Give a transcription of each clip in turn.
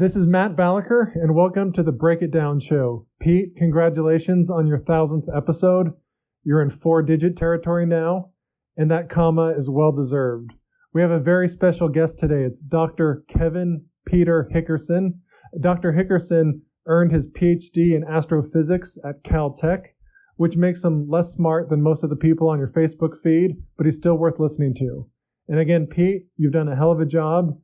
This is Matt Balaker, and welcome to the Break It Down Show. Pete, congratulations on your 1000th episode. You're in 4-digit territory now, and that comma is well-deserved. We have a very special guest today. It's Dr. Kevin Peter Hickerson. Dr. Hickerson earned his PhD in astrophysics at Caltech, which makes him less smart than most of the people on your Facebook feed, but he's still worth listening to. And again, Pete, you've done a hell of a job.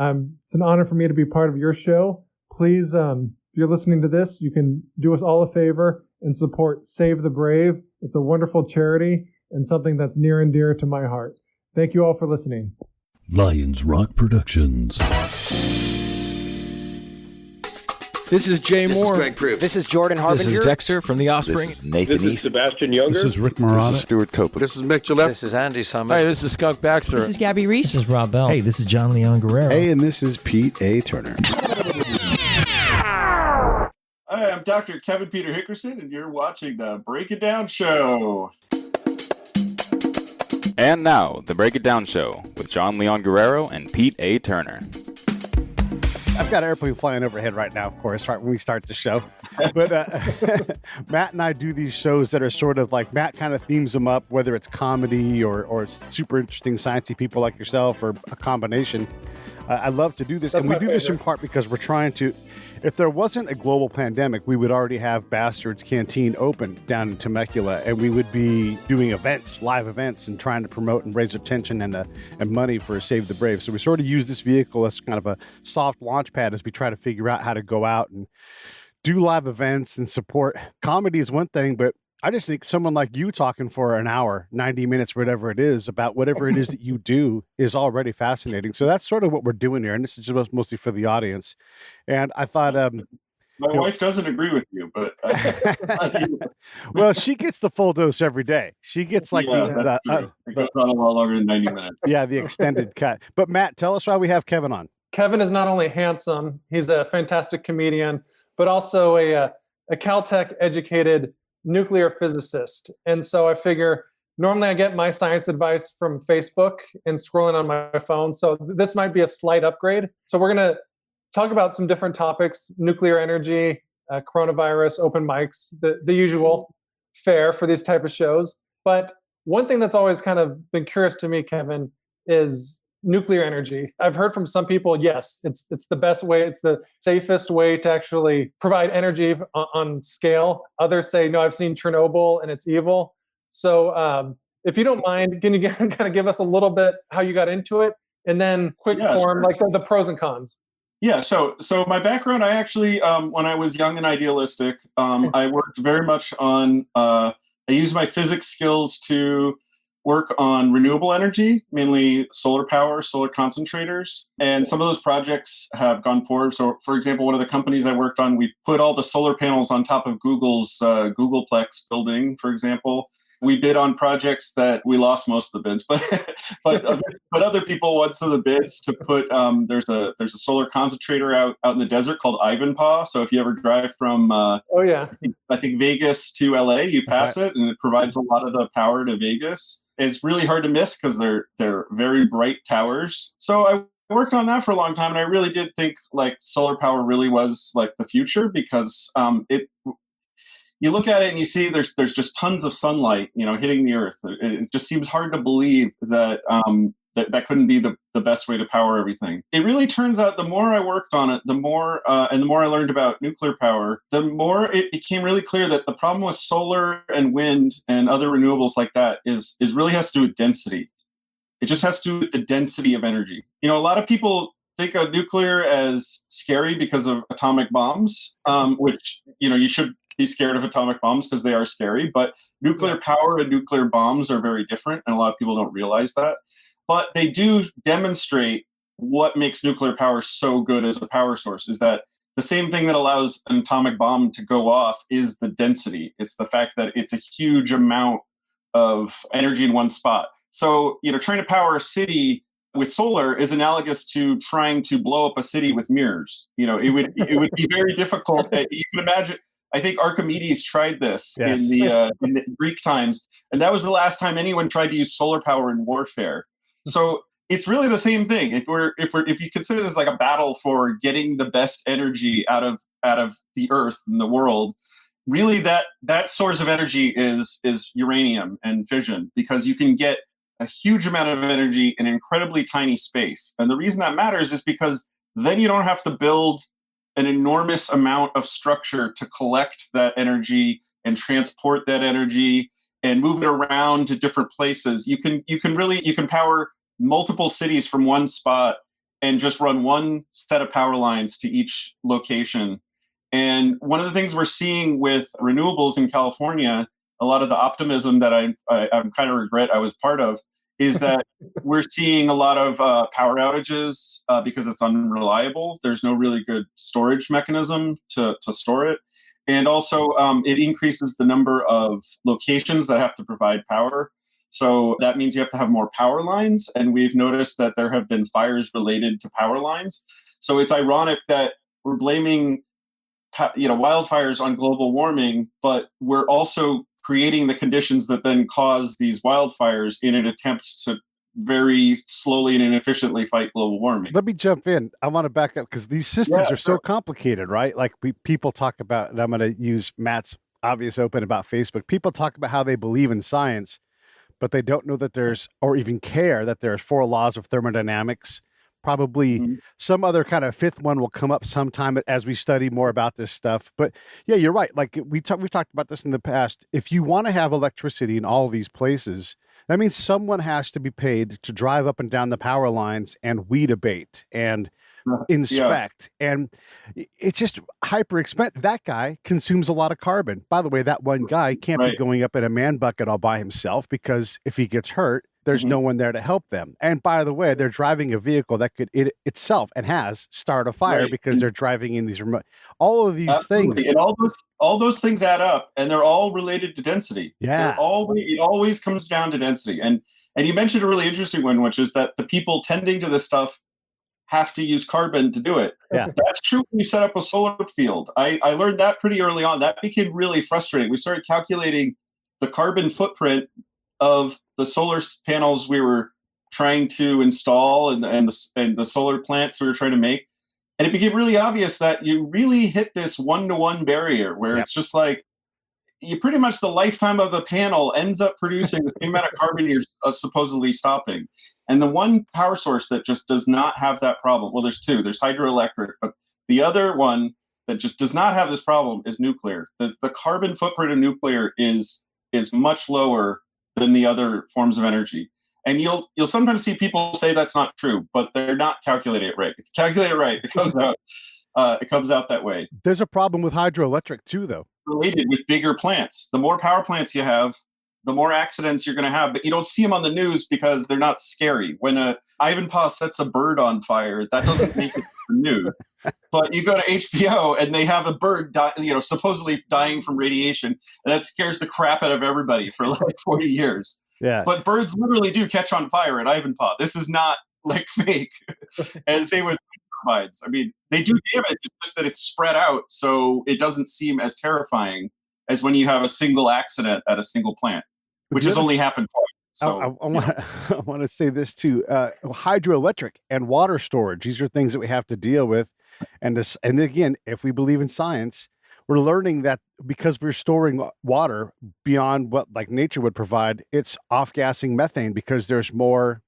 It's an honor for me to be part of your show. Please, if you're listening to this, you can do us all a favor and support Save the Brave. It's a wonderful charity and something that's near and dear to my heart. Thank you all for listening. Lions Rock Productions. This is Jay Moore. This is Greg Proops. This is Jordan Harbinger. This is Dexter from The Offspring. This is Nathan This is East. Sebastian Younger. This is Rick Marotta. This is Stuart Copeland. This is Mick Gillette. This is Andy Summers. Hi, this is Skunk Baxter. This is Gabby Reese. This is Rob Bell. Hey, this is John Leon Guerrero. Hey, and this is Pete A. Turner. Hi, I'm Dr. Kevin Peter Hickerson, and you're watching the Break It Down Show. And now, the Break It Down Show with John Leon Guerrero and Pete A. Turner. I've got an airplane flying overhead right now, of course, right when we start the show. But Matt and I do these shows that are sort of like, Matt kind of themes them up, whether it's comedy or super interesting sciencey people like yourself or a combination. I love to do this. That's and we do favorite. this in part because we're trying to, if there wasn't a global pandemic, we would already have Bastards Canteen open down in Temecula, and we would be doing events, live events, and trying to promote and raise attention and money for Save the Brave. So we sort of use this vehicle as kind of a soft launch pad as we try to figure out how to go out and do live events and support. Comedy is one thing, but I just think someone like you talking for an hour, 90 minutes, whatever it is, about whatever it is that you do is already fascinating. So that's sort of what we're doing here. And this is just mostly for the audience. And I thought... My wife doesn't agree with you, but... Well, she gets the full dose every day. She gets like it goes on a lot longer than 90 minutes. Yeah, the extended cut. But Matt, tell us why we have Kevin on. Kevin is not only handsome, he's a fantastic comedian, but also a Caltech-educated nuclear physicist. And so I figure normally I get my science advice from Facebook and scrolling on my phone. So this might be a slight upgrade. So we're going to talk about some different topics: nuclear energy, coronavirus, open mics, the usual fare for these type of shows. But one thing that's always kind of been curious to me, Kevin, is nuclear energy. I've heard from some people, yes, it's the best way, it's the safest way to actually provide energy on scale. Others say, no, I've seen Chernobyl and it's evil. So if you don't mind, can you kind of give us a little bit how you got into it? And then quick form, like the pros and cons. Yeah, so my background, I actually, when I was young and idealistic, I worked very much on, I used my physics skills to work on renewable energy, mainly solar power, solar concentrators. And some of those projects have gone forward. So, for example, one of the companies I worked on, we put all the solar panels on top of Google's Googleplex building, for example. We bid on projects that we lost most of the bids, but other people won some of the bids to put. There's a solar concentrator out in the desert called Ivanpah. So if you ever drive from I think Vegas to LA, you pass it, and it provides a lot of the power to Vegas. It's really hard to miss because they're very bright towers. So I worked on that for a long time, and I really did think like solar power really was like the future because you look at it and you see there's just tons of sunlight, hitting the earth. It just seems hard to believe that that couldn't be the best way to power everything. It really turns out the more I worked on it, the more I learned about nuclear power, the more it became really clear that the problem with solar and wind and other renewables like that is really has to do with density. It just has to do with the density of energy. A lot of people think of nuclear as scary because of atomic bombs, which, you should be scared of atomic bombs because they are scary, but nuclear power and nuclear bombs are very different, and a lot of people don't realize that. But they do demonstrate what makes nuclear power so good as a power source is that the same thing that allows an atomic bomb to go off is the density. It's the fact that it's a huge amount of energy in one spot. So, trying to power a city with solar is analogous to trying to blow up a city with mirrors. It would be very difficult. You can imagine. I think Archimedes tried this in the Greek times, and that was the last time anyone tried to use solar power in warfare. So it's really the same thing. If you consider this like a battle for getting the best energy out of the Earth and the world, really that source of energy is uranium and fission, because you can get a huge amount of energy in an incredibly tiny space. And the reason that matters is because then you don't have to build an enormous amount of structure to collect that energy and transport that energy and move it around to different places. You can power multiple cities from one spot and just run one set of power lines to each location. And one of the things we're seeing with renewables in California, a lot of the optimism that I kind of regret I was part of, is that we're seeing a lot of power outages because it's unreliable. There's no really good storage mechanism to store it. And also it increases the number of locations that have to provide power. So that means you have to have more power lines. And we've noticed that there have been fires related to power lines. So it's ironic that we're blaming wildfires on global warming, but we're also creating the conditions that then cause these wildfires in an attempt to very slowly and inefficiently fight global warming. Let me jump in. I want to back up because these systems are so complicated, right? Like people talk about, and I'm going to use Matt's obvious open about Facebook. People talk about how they believe in science, but they don't know that there's, or even care that there's 4 laws of thermodynamics. Probably some other kind of 5th one will come up sometime as we study more about this stuff. But yeah, you're right. Like we've talked about this in the past. If you want to have electricity in all of these places, that means someone has to be paid to drive up and down the power lines and weed abate and inspect. And it's just hyper expensive. That guy consumes a lot of carbon. By the way, that one guy can't be going up in a man bucket all by himself, because if he gets hurt, there's no one there to help them. And by the way, they're driving a vehicle that could itself and has start a fire because they're driving in these remote, all of these things. And all those things add up, and they're all related to density. Yeah. It always comes down to density. And you mentioned a really interesting one, which is that the people tending to this stuff have to use carbon to do it. Yeah. That's true when you set up a solar field. I learned that pretty early on. That became really frustrating. We started calculating the carbon footprint of the solar panels we were trying to install and the solar plants we were trying to make. And it became really obvious that you really hit this 1-to-1 barrier where it's just like, you pretty much the lifetime of the panel ends up producing the same amount of carbon you're supposedly stopping. And the one power source that just does not have that problem, well, there's 2. There's hydroelectric, but the other one that just does not have this problem is nuclear. The carbon footprint of nuclear is much lower than the other forms of energy. And you'll sometimes see people say that's not true, but they're not calculating it right. If you calculate it right, it comes out that way. There's a problem with hydroelectric too, though. Related with bigger plants. The more power plants you have, the more accidents you're going to have, but you don't see them on the news because they're not scary. When Ivanpah sets a bird on fire, that doesn't make it the news. But you go to HBO and they have a bird, supposedly dying from radiation, and that scares the crap out of everybody for like 40 years. Yeah. But birds literally do catch on fire at Ivanpah. This is not like fake. And same with turbines. I mean, they do damage, it's just that it's spread out, so it doesn't seem as terrifying as when you have a single accident at a single plant, which has only happened twice. So I want to say this too: hydroelectric and water storage. These are things that we have to deal with, and again, if we believe in science, we're learning that because we're storing water beyond what like nature would provide, it's off-gassing methane because there's more,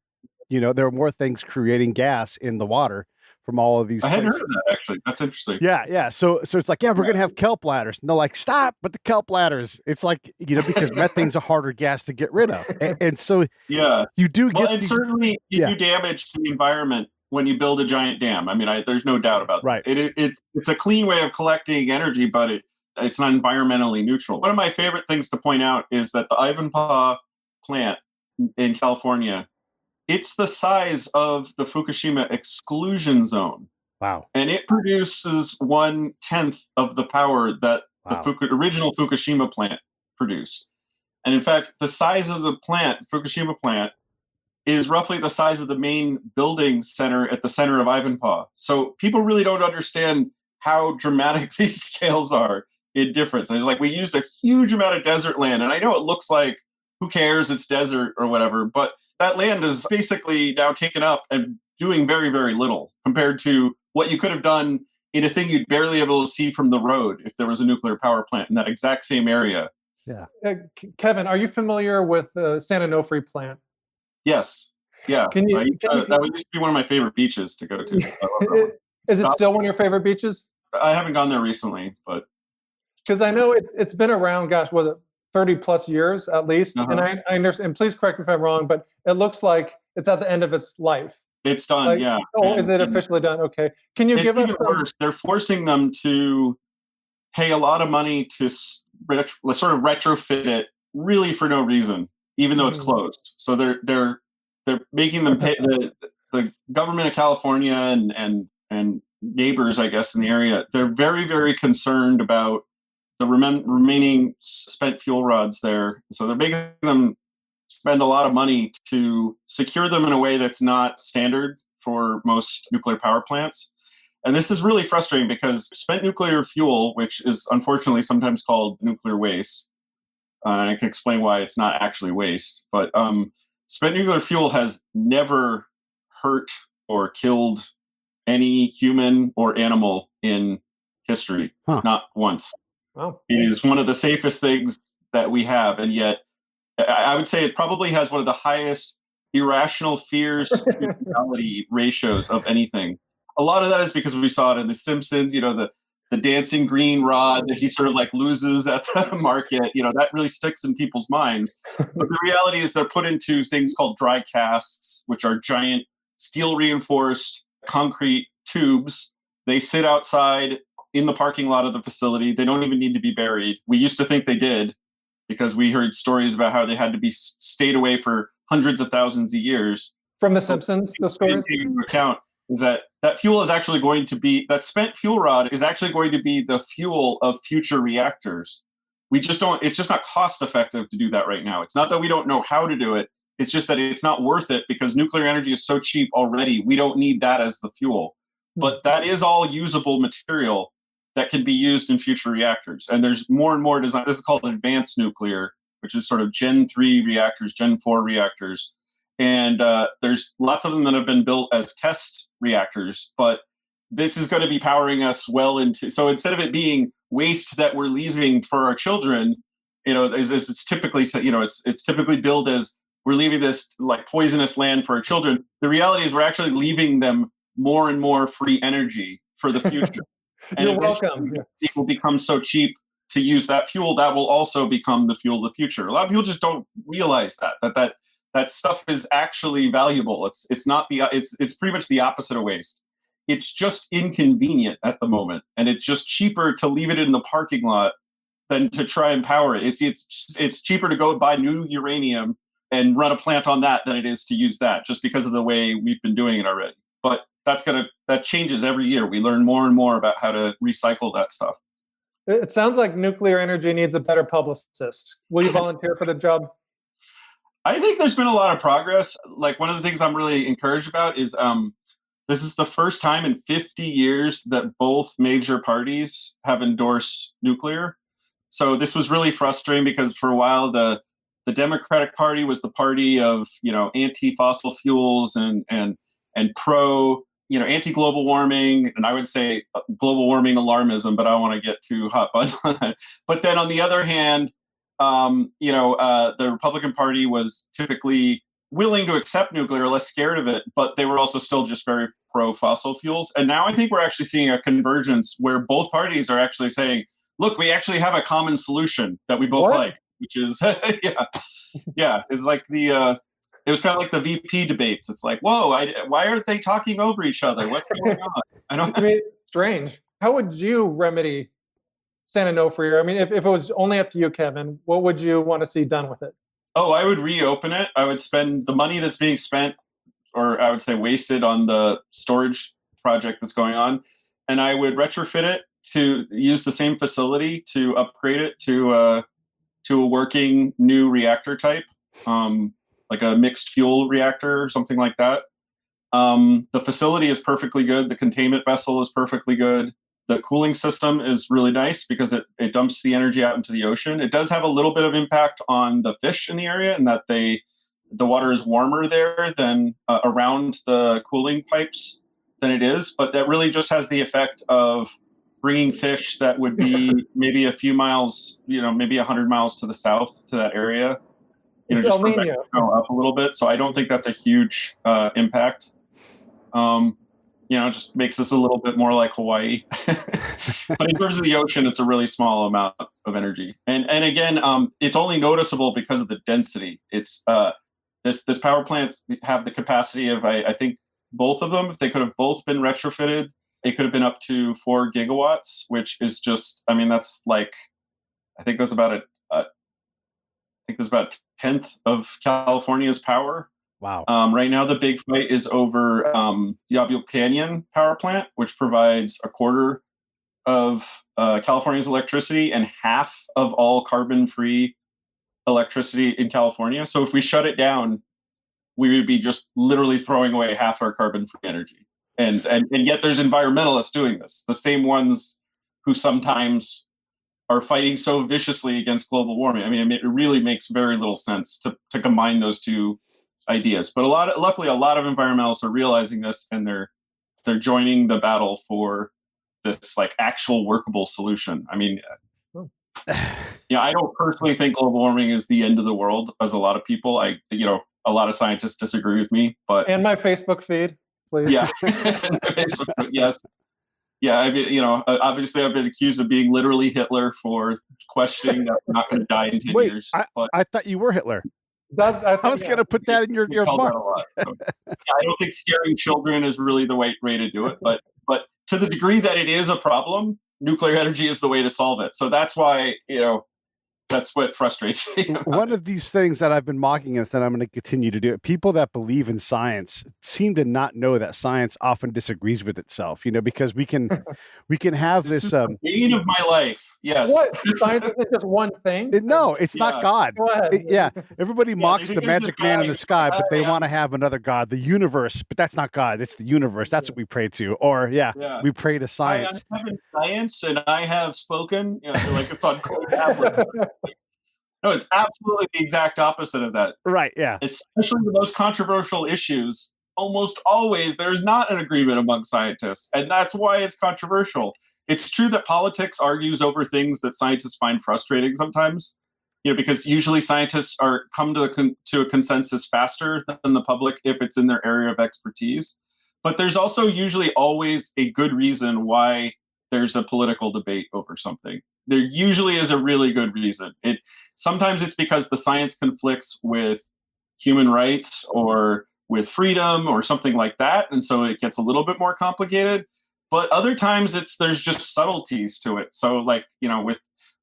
there are more things creating gas in the water from all of these I hadn't places. heard of that, actually. That's interesting. Yeah. So it's like, we're going to have kelp ladders. And they're like, stop, but the kelp ladders. It's like, because methane's a harder gas to get rid of. And so you do get and certainly you do damage to the environment when you build a giant dam. I mean, there's no doubt about that. It's a clean way of collecting energy, but it's not environmentally neutral. One of my favorite things to point out is that the Ivanpah plant in California, it's the size of the Fukushima exclusion zone. Wow. And it produces 1/10 of the power that the original Fukushima plant produced. And in fact, the size of the Fukushima plant, is roughly the size of the main building center at the center of Ivanpah. So people really don't understand how dramatic these scales are in difference. And it's like, we used a huge amount of desert land. And I know it looks like, who cares, it's desert or whatever. But that land is basically now taken up and doing very, very little compared to what you could have done in a thing you'd barely be able to see from the road if there was a nuclear power plant in that exact same area. Kevin, are you familiar with the San Onofre plant? Yes. Yeah. That used to be one of my favorite beaches to go to. Is it still one of your favorite beaches? I haven't gone there recently, but because I know it's been around, gosh, was it 30 plus years at least? Uh-huh. And I understand, and please correct me if I'm wrong, but it looks like it's at the end of its life. It's done, yeah. Oh, is it officially done? Okay. Can you give us even worse? They're forcing them to pay a lot of money to sort of retrofit it, really for no reason, even though it's closed. So they're making them pay. The government of California and neighbors, I guess, in the area, they're very, very concerned about the remaining spent fuel rods there. So they're making them spend a lot of money to secure them in a way that's not standard for most nuclear power plants. And this is really frustrating because spent nuclear fuel, which is unfortunately sometimes called nuclear waste, I can explain why it's not actually waste, but spent nuclear fuel has never hurt or killed any human or animal in history, not once. Wow. It is one of the safest things that we have, and yet I would say it probably has one of the highest irrational fears to reality ratios of anything. A lot of that is because we saw it in The Simpsons, the dancing green rod that he sort of like loses at the market, that really sticks in people's minds. But the reality is they're put into things called dry casts, which are giant steel reinforced concrete tubes. They sit outside in the parking lot of the facility. They don't even need to be buried. We used to think they did because we heard stories about how they had to be stayed away for hundreds of thousands of years. From The Simpsons, the stories? Into account is that fuel is actually going to be, that spent fuel rod is actually going to be the fuel of future reactors. It's just not cost effective to do that right now. It's not that we don't know how to do it. It's just that it's not worth it because nuclear energy is so cheap already. We don't need that as the fuel. But that is all usable material that can be used in future reactors. And there's more and more design. This is called advanced nuclear, which is sort of Gen 3 reactors, Gen 4 reactors. And there's lots of them that have been built as test reactors. But this is going to be powering us well into... So instead of it being waste that we're leaving for our children, as it's typically, it's typically billed as we're leaving this like poisonous land for our children. The reality is we're actually leaving them more and more free energy for the future. And You're welcome. It will become so cheap to use that fuel that will also become the fuel of the future. A lot of people just don't realize that stuff is actually valuable. It's not it's pretty much the opposite of waste. It's just inconvenient at the moment, and it's just cheaper to leave it in the parking lot than to try and power it. It's cheaper to go buy new uranium and run a plant on that than it is to use that, just because of the way we've been doing it already. But that changes every year. We learn more and more about how to recycle that stuff. It sounds like nuclear energy needs a better publicist. Will you volunteer for the job? I think there's been a lot of progress. Like, one of the things I'm really encouraged about is this is the first time in 50 years that both major parties have endorsed nuclear. So this was really frustrating because for a while the Democratic Party was the party of anti-fossil fuels and pro anti-global warming, and I would say global warming alarmism, but I don't want to get too hot button on that. But then on the other hand, the Republican Party was typically willing to accept nuclear, less scared of it, but they were also still just very pro fossil fuels. And now I think we're actually seeing a convergence where both parties are actually saying, look, we actually have a common solution that we both like, which is, it's like it was kind of like the VP debates. It's like, whoa, why aren't they talking over each other? What's going on? I mean, strange. How would you remedy San Onofre? I mean, if it was only up to you, Kevin, what would you want to see done with it? Oh, I would reopen it. I would spend the money that's being spent, or I would say wasted, on the storage project that's going on, and I would retrofit it to use the same facility to upgrade it to a working new reactor type. Like a mixed fuel reactor or something like that. The facility is perfectly good. The containment vessel is perfectly good. The cooling system is really nice because it dumps the energy out into the ocean. It does have a little bit of impact on the fish in the area, in that they the water is warmer there than around the cooling pipes than it is. But that really just has the effect of bringing fish that would be maybe a few miles, maybe 100 miles to the south to that area. It's Just El for Nino. Mexico up a little bit. So I don't think that's a huge impact. It just makes us a little bit more like Hawaii. But in terms of the ocean, it's a really small amount of energy. And again, it's only noticeable because of the density. It's this power plants have the capacity of, I think, both of them, if they could have both been retrofitted, it could have been up to 4 gigawatts, which is just, that's like, I think that's about a tenth of California's power. Wow. Right now, the big fight is over Diablo Canyon power plant, which provides a quarter of California's electricity and half of all carbon-free electricity in California. So if we shut it down, we would be just literally throwing away half our carbon-free energy. And yet there's environmentalists doing this, the same ones who sometimes are fighting so viciously against global warming. It really makes very little sense to combine those two ideas. But luckily, a lot of environmentalists are realizing this, and they're joining the battle for this like actual workable solution. I don't personally think global warming is the end of the world, as a lot of people. A lot of scientists disagree with me, but And my Facebook feed, please. yeah, Facebook, yes. Yeah, obviously I've been accused of being literally Hitler for questioning that we're not going to die in 10 Wait, years. I thought you were Hitler. I I was going to put that in your called mark. that a lot. So, I don't think scaring children is really the way to do it, but to the degree that it is a problem, nuclear energy is the way to solve it. So that's why, that's what frustrates me. One of these things that I've been mocking us, and I'm going to continue to do it. People that believe in science seem to not know that science often disagrees with itself. Because we can have This this. is the bane of my life. Yes. What? Science isn't just one thing? No, it's not God. Go ahead. Everybody mocks they the think there's magic a man God, in the it's sky, like, but they yeah. want to have another God, the universe. But that's not God. It's the universe. That's what we pray to. Or we pray to science. I have in science, and I have spoken. Like it's on clay tablet. No, it's absolutely the exact opposite of that. Right, yeah. Especially the most controversial issues, almost always there's not an agreement among scientists, and that's why it's controversial. It's true that politics argues over things that scientists find frustrating sometimes, because usually scientists come to a consensus faster than the public if it's in their area of expertise. But there's also usually always a good reason why there's a political debate over something. There usually is a really good reason. Sometimes it's because the science conflicts with human rights or with freedom or something like that, and so it gets a little bit more complicated. But other times there's just subtleties to it. So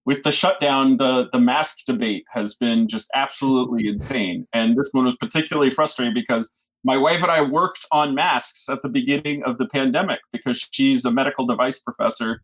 with the shutdown, the mask debate has been just absolutely insane. And this one was particularly frustrating because my wife and I worked on masks at the beginning of the pandemic because she's a medical device professor.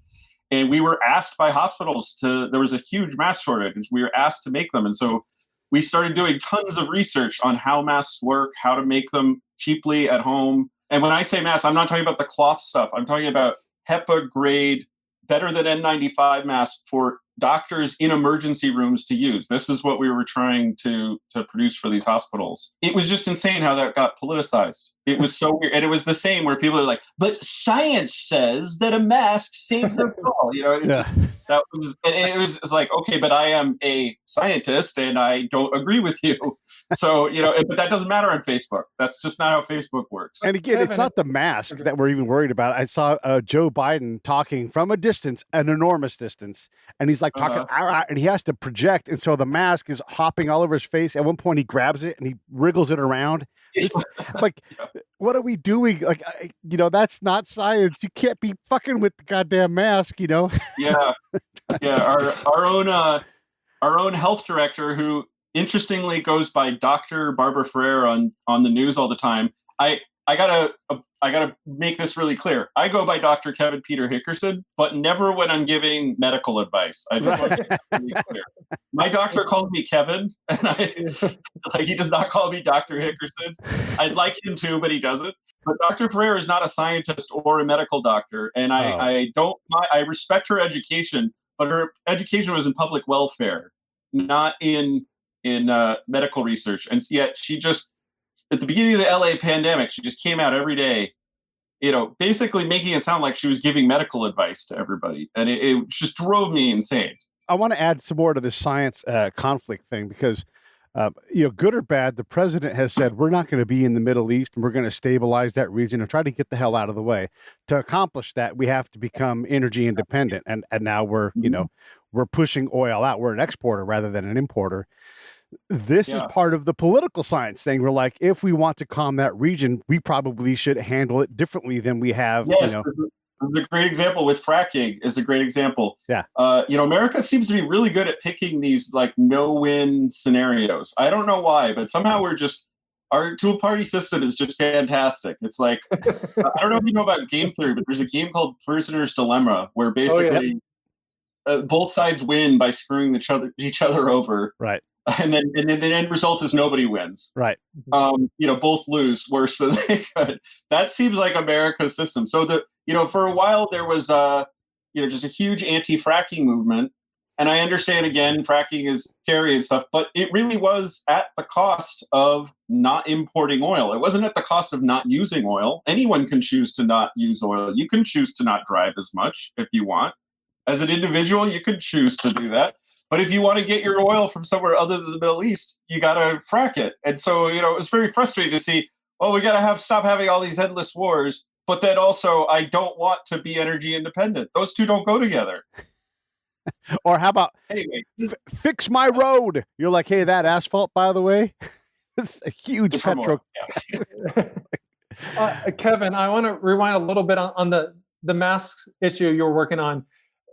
And we were asked by hospitals there was a huge mask shortage. We were asked to make them. And so we started doing tons of research on how masks work, how to make them cheaply at home. And when I say masks, I'm not talking about the cloth stuff. I'm talking about HEPA grade, better than N95 masks for doctors in emergency rooms to use. This is what we were trying to produce for these hospitals. It was just insane how that got politicized. It was so weird. And it was the same where people are like, but science says that a mask saves us all. It's like, okay, but I am a scientist and I don't agree with you. So, but that doesn't matter on Facebook. That's just not how Facebook works. And again, it's not the mask that we're even worried about. I saw Joe Biden talking from a distance, an enormous distance, and he's like talking, and he has to project. And so the mask is hopping all over his face. At one point, he grabs it and he wriggles it around. It's like, what are we doing? Like, that's not science. You can't be fucking with the goddamn mask, Yeah. Our own health director, who interestingly goes by Dr. Barbara Ferrer on the news all the time. I gotta make this really clear. I go by Dr. Kevin Peter Hickerson, but never when I'm giving medical advice. I just want to make it really clear. My doctor calls me Kevin, and he does not call me Dr. Hickerson. I'd like him to, but he doesn't. But Dr. Ferrer is not a scientist or a medical doctor, and I respect her education, but her education was in public welfare, not in in medical research. And yet she just, at the beginning of the LA pandemic, she just came out every day, basically making it sound like she was giving medical advice to everybody. And it just drove me insane. I want to add some more to this science conflict thing because, good or bad, the president has said we're not going to be in the Middle East and we're going to stabilize that region and try to get the hell out of the way. To accomplish that, we have to become energy independent. And now we're, we're pushing oil out. We're an exporter rather than an importer. This is part of the political science thing. We're like, if we want to calm that region, we probably should handle it differently than we have. Yes, the great example with fracking is a great example. Yeah. America seems to be really good at picking these like no-win scenarios. I don't know why, but somehow our two-party system is just fantastic. It's like, I don't know if you know about game theory, but there's a game called Prisoner's Dilemma where basically both sides win by screwing each other over. Right. And then the end result is nobody wins. Right. Both lose worse than they could. That seems like America's system. So for a while there was just a huge anti-fracking movement. And I understand, again, fracking is scary and stuff, but it really was at the cost of not importing oil. It wasn't at the cost of not using oil. Anyone can choose to not use oil. You can choose to not drive as much if you want. As an individual, you could choose to do that. But if you want to get your oil from somewhere other than the Middle East, you got to frack it. And so, it was very frustrating to see, we got to stop having all these endless wars. But then also, I don't want to be energy independent. Those two don't go together. Or how about anyway, fix my road? You're like, hey, that asphalt, by the way, it's a huge petro. Kevin, I want to rewind a little bit on the masks issue you were working on.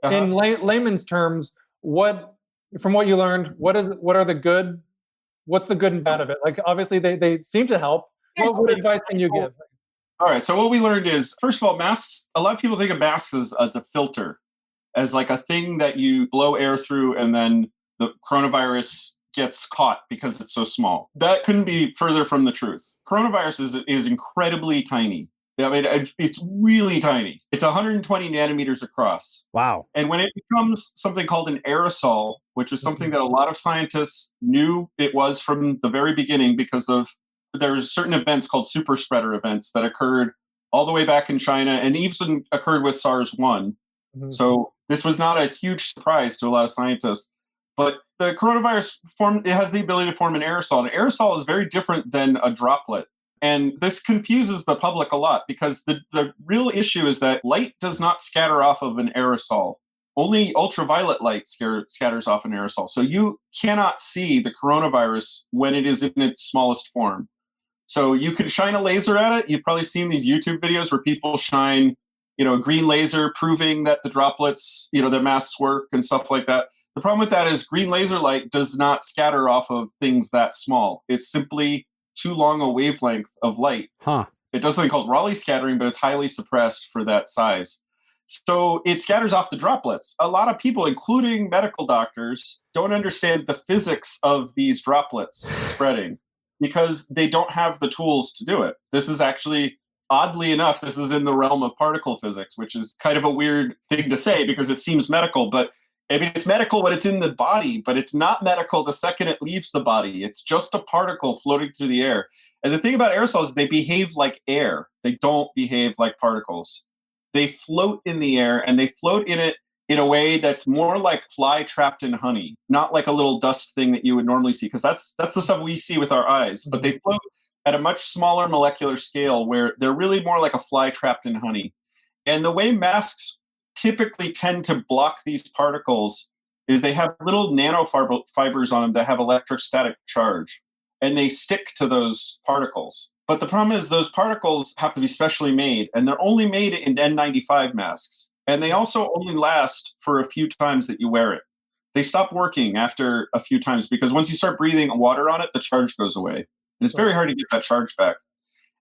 Uh-huh. In layman's terms, from what you learned, what's the good and bad of it? Like, obviously they seem to help. What advice can you give? All right. So what we learned is, first of all, masks, a lot of people think of masks as a filter, as like a thing that you blow air through and then the coronavirus gets caught because it's so small. That couldn't be further from the truth. Coronavirus is incredibly tiny. I mean, it's really tiny. It's 120 nanometers across. Wow. And when it becomes something called an aerosol, which is something that a lot of scientists knew it was from the very beginning because there's certain events called super spreader events that occurred all the way back in China and even occurred with SARS-1. Mm-hmm. So this was not a huge surprise to a lot of scientists. But the coronavirus it has the ability to form an aerosol. An aerosol is very different than a droplet. And this confuses the public a lot because the real issue is that light does not scatter off of an aerosol. Only ultraviolet light scatters off an aerosol. So you cannot see the coronavirus when it is in its smallest form. So you could shine a laser at it. You've probably seen these YouTube videos where people shine, a green laser proving that the droplets, their masks work and stuff like that. The problem with that is green laser light does not scatter off of things that small. It's simply too long a wavelength of light. It does something called Rayleigh scattering, but it's highly suppressed for that size. So it scatters off the droplets. A lot of people, including medical doctors, don't understand the physics of these droplets spreading because they don't have the tools to do it. This is actually, oddly enough, this is in the realm of particle physics, which is kind of a weird thing to say because it seems medical, but I mean, it's medical when it's in the body, but it's not medical the second it leaves the body. It's just a particle floating through the air. And the thing about aerosols, they behave like air. They don't behave like particles. They float in the air, and they float in it in a way that's more like fly trapped in honey, not like a little dust thing that you would normally see, because that's the stuff we see with our eyes. But they float at a much smaller molecular scale where they're really more like a fly trapped in honey. And the way masks typically tend to block these particles is they have little nanofibers on them that have electrostatic charge, and they stick to those particles. But the problem is those particles have to be specially made, and they're only made in N95 masks. And they also only last for a few times that you wear it. They stop working after a few times because once you start breathing water on it, the charge goes away. And it's very hard to get that charge back.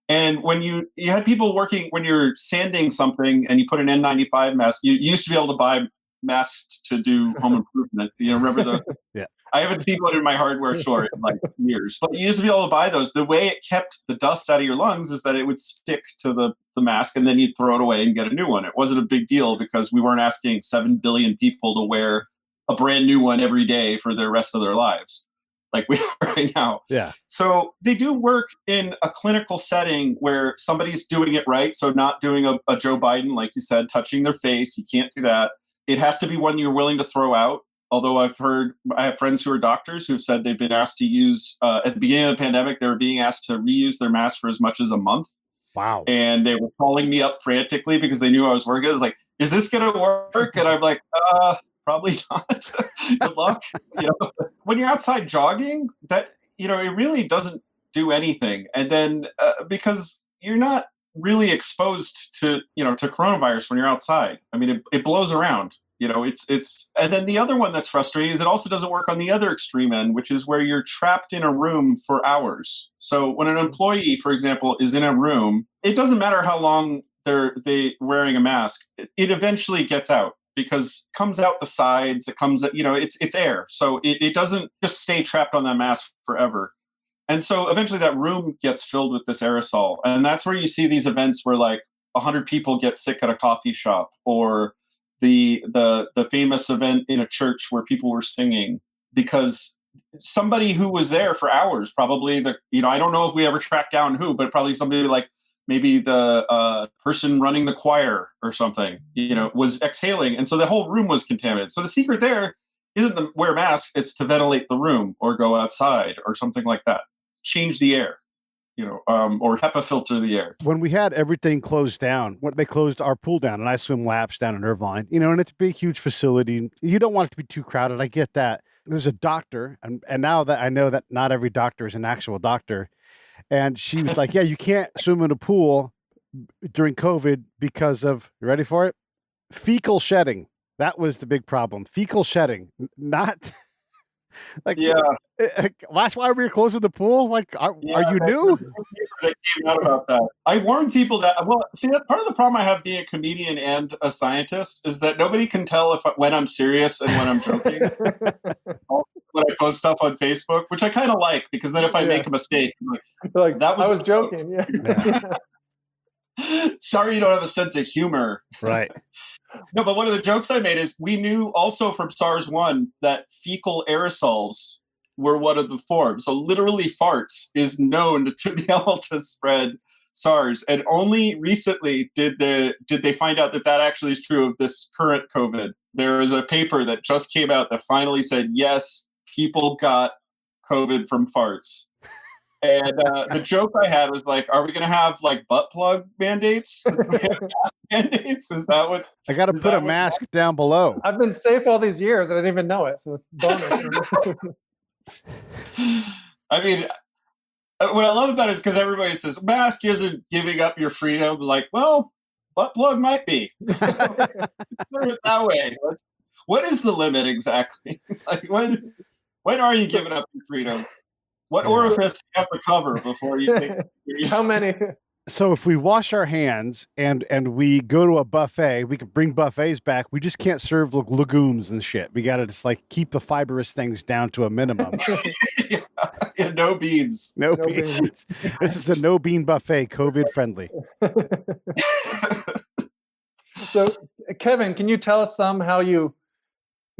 And when you had people working, when you're sanding something and you put an N95 mask, you used to be able to buy masks to do home improvement. Remember those? Yeah. I haven't seen one in my hardware store in like years. But you used to be able to buy those. The way it kept the dust out of your lungs is that it would stick to the mask and then you'd throw it away and get a new one. It wasn't a big deal because we weren't asking 7 billion people to wear a brand new one every day for the rest of their lives. like we are right now. Yeah. So they do work in a clinical setting where somebody's doing it right. So not doing a Joe Biden, like you said, touching their face. You can't do that. It has to be one you're willing to throw out. Although I have friends who are doctors who've said they've been asked to use, at the beginning of the pandemic, they were being asked to reuse their mask for as much as a month. Wow. And they were calling me up frantically because they knew I was working. I was like, is this going to work? And I'm like, probably not. Good luck. When you're outside jogging, that, it really doesn't do anything. And then because you're not really exposed to coronavirus when you're outside. I mean, it blows around. And then the other one that's frustrating is it also doesn't work on the other extreme end, which is where you're trapped in a room for hours. So when an employee, for example, is in a room, it doesn't matter how long they wearing a mask. It eventually gets out because it comes out the sides. It comes, it's air. So it doesn't just stay trapped on that mask forever. And so eventually that room gets filled with this aerosol. And that's where you see these events where like 100 people get sick at a coffee shop, or the famous event in a church where people were singing because somebody who was there for hours, probably I don't know if we ever tracked down who, but probably somebody like maybe the person running the choir or something, was exhaling. And so the whole room was contaminated. So the secret there isn't to wear masks, it's to ventilate the room or go outside or something like that. Change the air. Or HEPA filter the air. When we had everything closed down, when they closed our pool down, and I swim laps down in Irvine, and it's a big, huge facility. You don't want it to be too crowded. I get that. There's a doctor, and now that I know that not every doctor is an actual doctor, and she was like, yeah, you can't swim in a pool during COVID because of, you ready for it? Fecal shedding. That was the big problem. Fecal shedding, not... Like, yeah, that's why we were closing the pool. Like, are you new? That came out about that. I warned people that. Well, see, that part of the problem I have being a comedian and a scientist is that nobody can tell when I'm serious and when I'm joking. When I post stuff on Facebook, which I kind of like, because then if I make a mistake, like that was I was joking. Yeah. Sorry, you don't have a sense of humor. Right. No, but one of the jokes I made is we knew also from SARS-1 that fecal aerosols were one of the forms. So literally farts is known to be able to spread SARS. And only recently did they find out that actually is true of this current COVID. There is a paper that just came out that finally said, yes, people got COVID from farts. And the joke I had was like, are we going to have like butt plug mandates? Mandates? Is that what's... I got to put a mask down below. I've been safe all these years and I didn't even know it. So it's bonus. I mean, what I love about it is because everybody says mask isn't giving up your freedom. Like, well, butt plug might be. Put it that way. What is the limit exactly? Like when are you giving up your freedom? What orifice do you have to cover before you think? How many? So if we wash our hands and we go to a buffet, we can bring buffets back. We just can't serve legumes and shit. We got to just like keep the fibrous things down to a minimum. Yeah, no beans. No beans. This is a no bean buffet, COVID friendly. So Kevin, can you tell us how you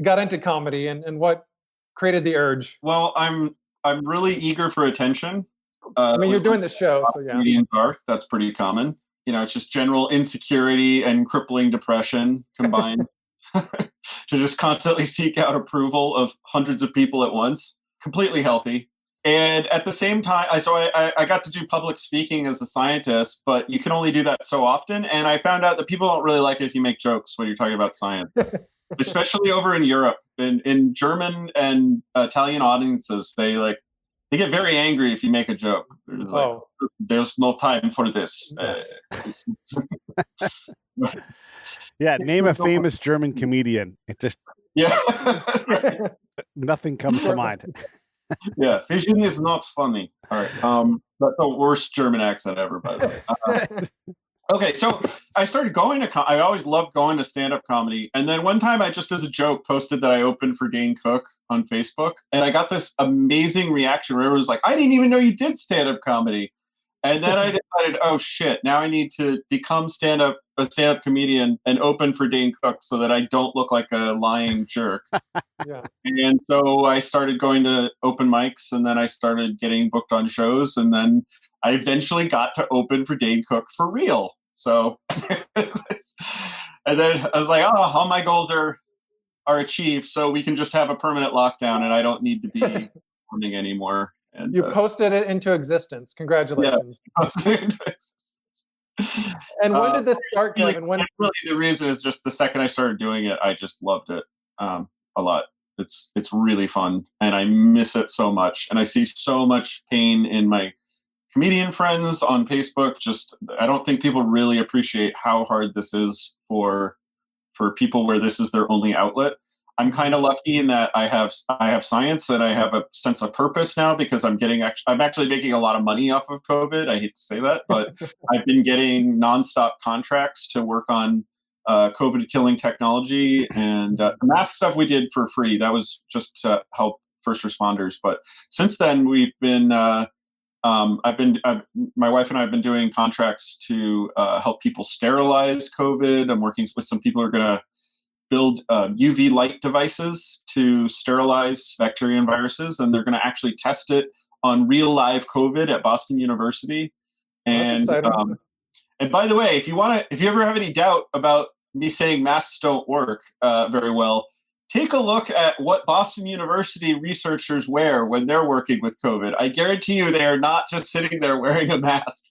got into comedy and what created the urge? Well, I'm really eager for attention. I mean, you're doing the show, so yeah. Comedians are. That's pretty common. It's just general insecurity and crippling depression combined to just constantly seek out approval of hundreds of people at once. Completely healthy. And at the same time, I got to do public speaking as a scientist, but you can only do that so often. And I found out that people don't really like it if you make jokes when you're talking about science. Especially over in Europe, in German and Italian audiences, they get very angry if you make a joke. There's no time for this. Yeah, name a famous German comedian. It just nothing comes to mind. Yeah, fishing is not funny. All right, that's the worst German accent ever, by the way. Okay, so I started going to I always loved going to stand-up comedy. And then one time I just as a joke posted that I opened for Dane Cook on Facebook. And I got this amazing reaction where it was like, I didn't even know you did stand-up comedy. And then I decided, oh shit, now I need to become a stand-up comedian and open for Dane Cook so that I don't look like a lying jerk. Yeah. And so I started going to open mics, and then I started getting booked on shows, and then I eventually got to open for Dane Cook for real. So, and then I was like, oh, all my goals are achieved, so we can just have a permanent lockdown, and I don't need to be performing anymore. And You posted it into existence. Congratulations. Yeah. And when did this start, really, Kevin? When? Really, the reason is just the second I started doing it, I just loved it a lot. It's really fun, and I miss it so much. And I see so much pain in my comedian friends on Facebook. Just I don't think people really appreciate how hard this is for people where this is their only outlet. I'm kind of lucky in that I have science and I have a sense of purpose now because I'm actually making a lot of money off of COVID. I hate to say that, but I've been getting nonstop contracts to work on COVID killing technology, and the mask stuff we did for free. That was just to help first responders. But since then, we've been my wife and I have been doing contracts to help people sterilize COVID. I'm working with some people who are going to build UV light devices to sterilize bacteria and viruses, and they're going to actually test it on real live COVID at Boston University. And That's exciting. and by the way, if you ever have any doubt about me saying masks don't work very well, take a look at what Boston University researchers wear when they're working with COVID. I guarantee you they are not just sitting there wearing a mask.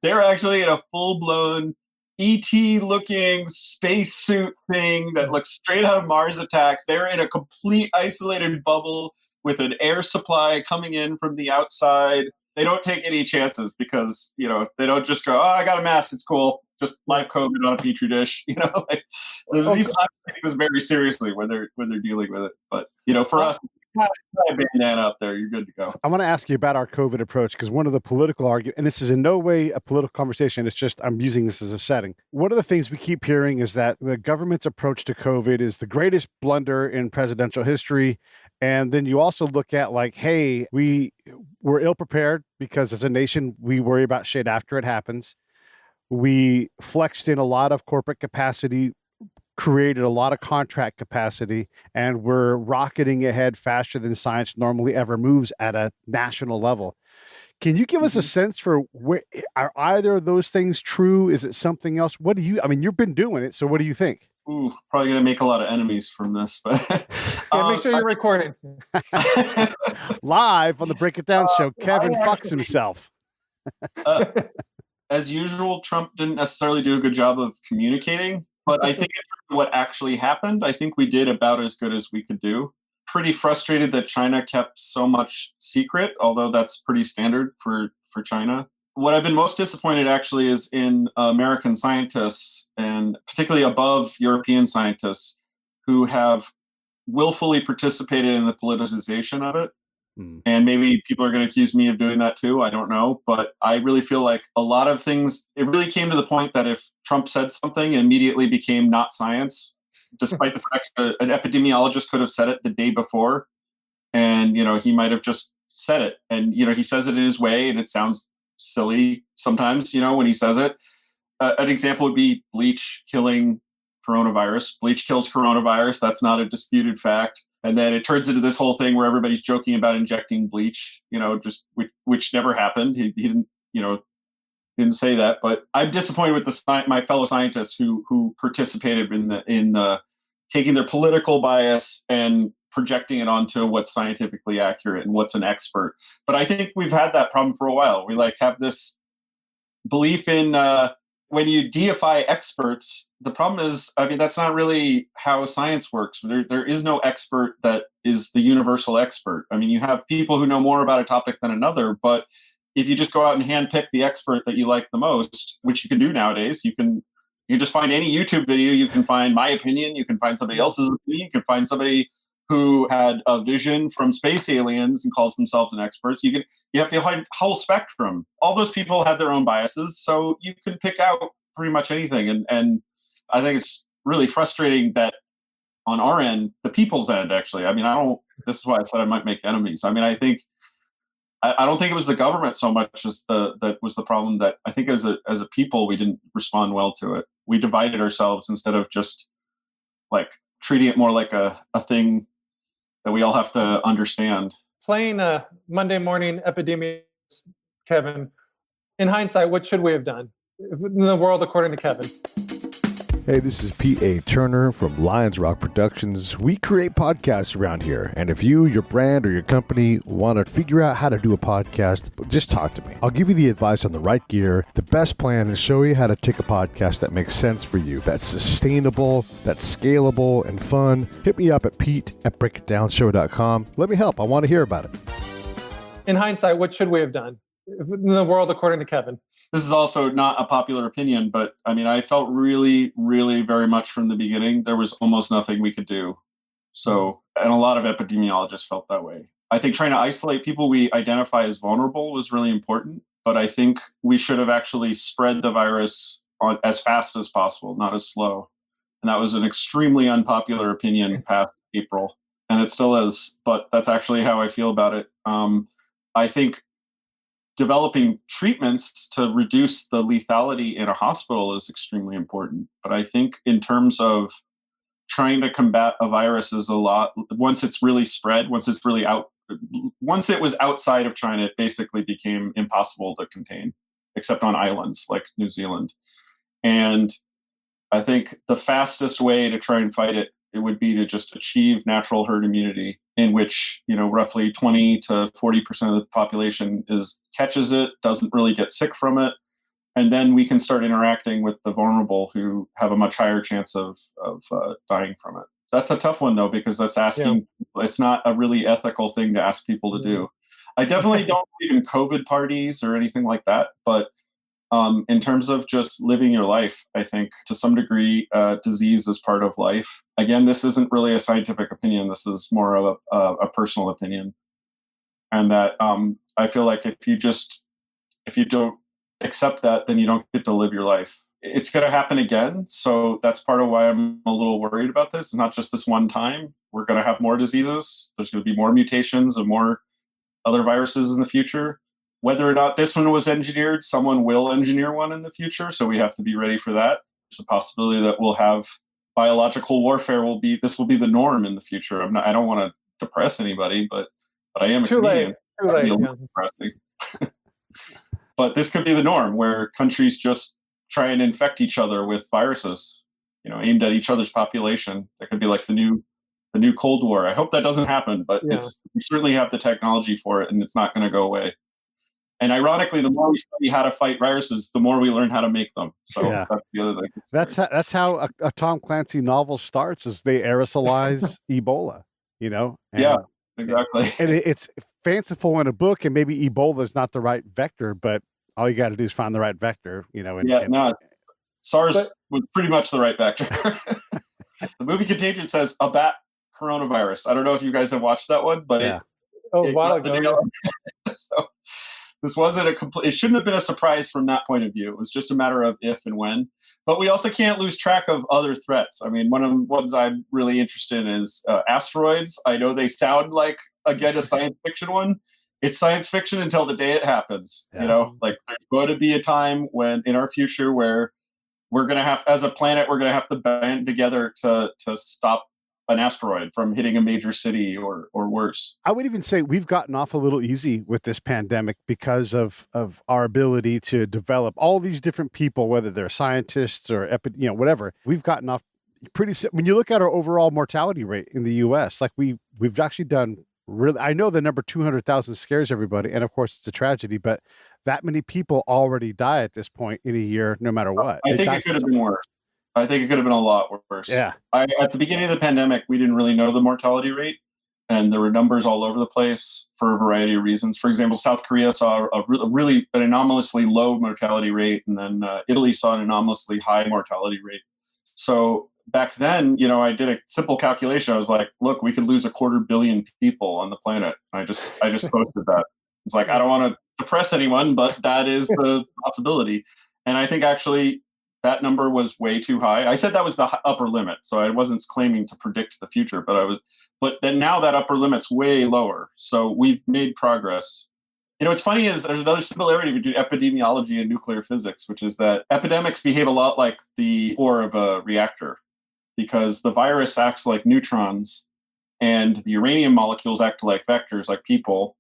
They're actually in a full-blown ET-looking spacesuit thing that looks straight out of Mars Attacks. They're in a complete isolated bubble with an air supply coming in from the outside. They don't take any chances because, they don't just go, oh, I got a mask, it's cool. Just live COVID on a petri dish. These labs take this very seriously when they're dealing with it. But for us, not a bandana up there, you're good to go. I want to ask you about our COVID approach because one of the political arguments, and this is in no way a political conversation, it's just I'm using this as a setting. One of the things we keep hearing is that the government's approach to COVID is the greatest blunder in presidential history. And then you also look at hey, we were ill prepared because as a nation, we worry about shit after it happens. We flexed in a lot of corporate capacity, created a lot of contract capacity, and we're rocketing ahead faster than science normally ever moves at a national level. Can you give us a sense for are either of those things true? Is it something else? You've been doing it, so what do you think? Ooh, probably going to make a lot of enemies from this, but make sure you're recording. Live on the Break It Down show, Kevin fucks himself. As usual, Trump didn't necessarily do a good job of communicating, but I think what actually happened, I think we did about as good as we could do. Pretty frustrated that China kept so much secret, although that's pretty standard for China. What I've been most disappointed actually is in American scientists, and particularly above European scientists, who have willfully participated in the politicization of it. And maybe people are going to accuse me of doing that too. I don't know. But I really feel like a lot of things, it really came to the point that if Trump said something, it immediately became not science, despite the fact that an epidemiologist could have said it the day before. And, he might have just said it. And, he says it in his way and it sounds silly sometimes, when he says it. An example would be bleach killing coronavirus. Bleach kills coronavirus. That's not a disputed fact. And then it turns into this whole thing where everybody's joking about injecting bleach, which never happened. He didn't, didn't say that. But I'm disappointed with my fellow scientists who participated in the taking their political bias and projecting it onto what's scientifically accurate and what's an expert. But I think we've had that problem for a while. We have this belief in when you deify experts, the problem is, that's not really how science works. There is no expert that is the universal expert. You have people who know more about a topic than another, but if you just go out and handpick the expert that you like the most, which you can do nowadays, you can just find any YouTube video, you can find my opinion, you can find somebody else's opinion, you can find somebody who had a vision from space aliens and calls themselves an expert. You have the whole spectrum. All those people have their own biases, so you can pick out pretty much anything. And I think it's really frustrating that on our end, the people's end, actually. This is why I said I might make enemies. I don't think it was the government so much as that was the problem. That I think as a people, we didn't respond well to it. we divided ourselves instead of just like treating it more like a thing that we all have to understand. Playing Monday morning epidemiologist, Kevin, in hindsight, what should we have done in the world according to Kevin? Hey, this is Pete A. Turner from Lions Rock Productions. We create podcasts around here, and if you, your brand, or your company want to figure out how to do a podcast, just talk to me. I'll give you the advice on the right gear, the best plan, and show you how to take a podcast that makes sense for you, that's sustainable, that's scalable, and fun. Hit me up at pete@breakitdownshow.com. Let me help. I want to hear about it. In hindsight, what should we have done in the world according to Kevin? This is also not a popular opinion, but I mean, I felt really, really very much from the beginning, there was almost nothing we could do. So, and a lot of epidemiologists felt that way. I think trying to isolate people we identify as vulnerable was really important, but I think we should have actually spread the virus as fast as possible, not as slow. And that was an extremely unpopular opinion past April, and it still is, but that's actually how I feel about it. I think developing treatments to reduce the lethality in a hospital is extremely important. But I think in terms of trying to combat a virus is a lot, once it's really spread, once it was outside of China, it basically became impossible to contain, except on islands like New Zealand. And I think the fastest way to try and fight it would be to just achieve natural herd immunity, in which, roughly 20 to 40% of the population catches it, doesn't really get sick from it. And then we can start interacting with the vulnerable who have a much higher chance of dying from it. That's a tough one though, because that's asking, it's not a really ethical thing to ask people to do. I definitely don't believe in COVID parties or anything like that, but in terms of just living your life, I think to some degree, disease is part of life. Again, this isn't really a scientific opinion. This is more of a personal opinion. And that I feel like if you don't accept that, then you don't get to live your life. It's going to happen again. So that's part of why I'm a little worried about this. It's not just this one time. We're going to have more diseases. There's going to be more mutations and more other viruses in the future. Whether or not this one was engineered, someone will engineer one in the future. So we have to be ready for that. There's a possibility that we'll have biological warfare. This will be the norm in the future. I don't want to depress anybody, but I am a comedian. Too late. Depressing. But this could be the norm, where countries just try and infect each other with viruses, aimed at each other's population. That could be like the new Cold War. I hope that doesn't happen, but we certainly have the technology for it, and it's not going to go away. And ironically, the more we study how to fight viruses, the more we learn how to make them. So that's the other thing. That's how a Tom Clancy novel starts, is they aerosolize Ebola, And, yeah, exactly. And it's fanciful in a book, and maybe Ebola is not the right vector, but all you got to do is find the right vector, SARS was pretty much the right vector. The movie Contagion says a bat coronavirus. I don't know if you guys have watched that one, but so this wasn't it shouldn't have been a surprise from that point of view. It was just a matter of if and when. But we also can't lose track of other threats. I mean, one of the ones I'm really interested in is asteroids. I know they sound like, again, a science fiction one. It's science fiction until the day it happens. Like there's going to be a time when in our future where we're going to have, as a planet, we're going to have to band together to stop an asteroid from hitting a major city or worse. I would even say we've gotten off a little easy with this pandemic because of our ability to develop all these different people, whether they're scientists or whatever. We've gotten off when you look at our overall mortality rate in the US, like we've actually done really. I know the number 200,000 scares everybody, and of course it's a tragedy, but that many people already die at this point in a year, no matter what. I think it could have been worse. I think it could have been a lot worse. Yeah. At the beginning of the pandemic, we didn't really know the mortality rate, and there were numbers all over the place for a variety of reasons. For example, South Korea saw an anomalously low mortality rate, and then Italy saw an anomalously high mortality rate. So back then, I did a simple calculation. I was like, look, we could lose 250 million people on the planet. I just posted that. It's like, I don't want to depress anyone, but that is the possibility. And I think actually that number was way too high. I said that was the upper limit, so I wasn't claiming to predict the future, but then now that upper limit's way lower. So we've made progress. What's funny is there's another similarity between epidemiology and nuclear physics, which is that epidemics behave a lot like the core of a reactor, because the virus acts like neutrons and the uranium molecules act like vectors, like people.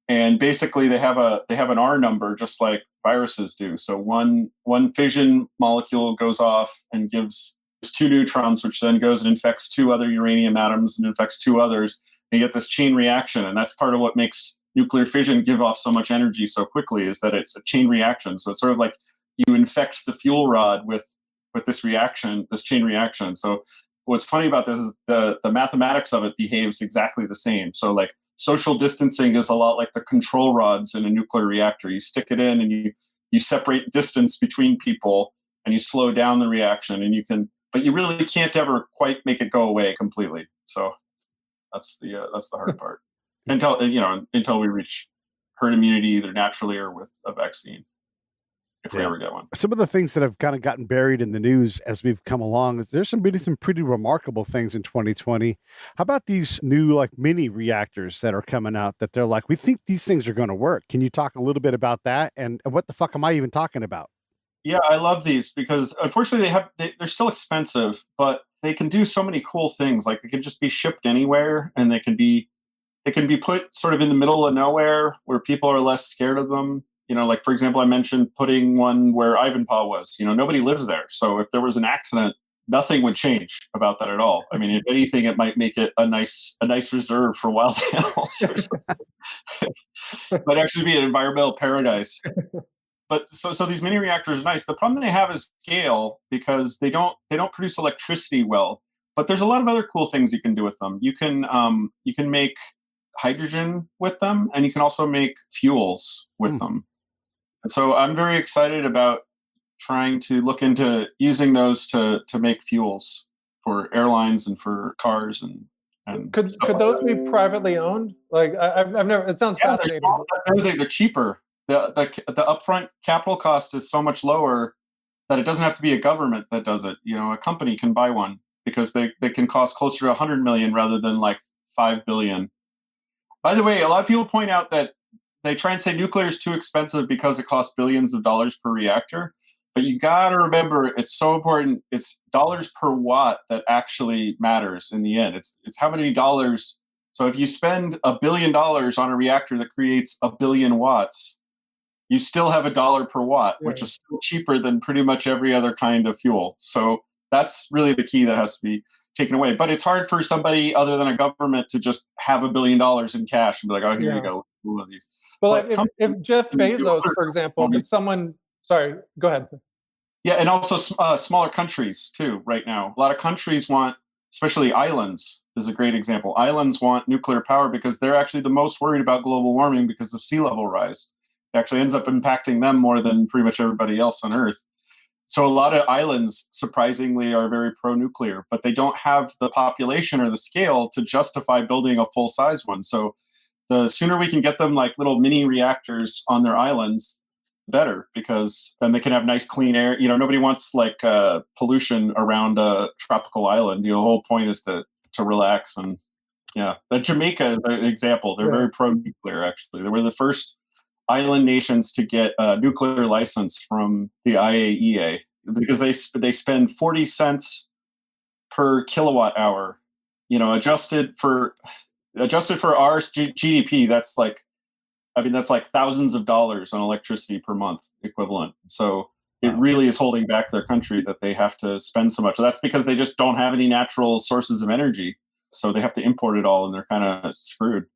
And basically they have an R number just like viruses do. So one fission molecule goes off and gives two neutrons, which then goes and infects two other uranium atoms and infects two others. And you get this chain reaction. And that's part of what makes nuclear fission give off so much energy so quickly, is that it's a chain reaction. So it's sort of like you infect the fuel rod with this reaction, this chain reaction. So what's funny about this is the mathematics of it behaves exactly the same. So like social distancing is a lot like the control rods in a nuclear reactor. You stick it in and you separate distance between people and you slow down the reaction, and but you really can't ever quite make it go away completely. So that's the hard part until we reach herd immunity either naturally or with a vaccine, if we ever get one. Some of the things that have kind of gotten buried in the news as we've come along is there's some pretty remarkable things in 2020. How about these new like mini reactors that are coming out that they're like, we think these things are going to work? Can you talk a little bit about that? And what the fuck am I even talking about? Yeah, I love these because unfortunately they're still expensive, but they can do so many cool things. Like they can just be shipped anywhere, and they can be put sort of in the middle of nowhere where people are less scared of them. Like for example, I mentioned putting one where Ivanpah was. Nobody lives there, so if there was an accident, nothing would change about that at all. I mean, if anything, it might make it a nice reserve for wild animals, or something. Might actually be an environmental paradise. But so these mini reactors are nice. The problem they have is scale, because they don't produce electricity well. But there's a lot of other cool things you can do with them. You can make hydrogen with them, and you can also make fuels with them. And so I'm very excited about trying to look into using those to make fuels for airlines and for cars and Could those be privately owned? Like I've never. It sounds fascinating. They're cheaper. The upfront capital cost is so much lower that it doesn't have to be a government that does it. A company can buy one because they can cost closer to 100 million rather than like 5 billion. By the way, a lot of people point out that they try and say nuclear is too expensive because it costs billions of dollars per reactor. But you got to remember, it's so important. It's dollars per watt that actually matters in the end. It's how many dollars. So if you spend $1 billion on a reactor that creates 1 billion watts, you still have $1 per watt, which is still cheaper than pretty much every other kind of fuel. So that's really the key that has to be taken away. But it's hard for somebody other than a government to just have $1 billion in cash and be like, oh, here you go, one of these. But like if Jeff Bezos, for example, sorry, go ahead. Yeah, and also smaller countries too. Right now, a lot of countries want, especially islands, is a great example. Islands want nuclear power because they're actually the most worried about global warming because of sea level rise. It actually ends up impacting them more than pretty much everybody else on Earth. So a lot of islands, surprisingly, are very pro-nuclear, but they don't have the population or the scale to justify building a full-size one. So the sooner we can get them like little mini reactors on their islands, better, because then they can have nice clean air. Nobody wants like pollution around a tropical island. The whole point is to relax. And Jamaica is an example. They're very pro-nuclear, actually. They were the first island nations to get a nuclear license from the IAEA because they spend 40 cents per kilowatt hour. Adjusted for our GDP, that's like thousands of dollars on electricity per month equivalent. So it really is holding back their country that they have to spend so much. So that's because they just don't have any natural sources of energy. So they have to import it all, and they're kind of screwed.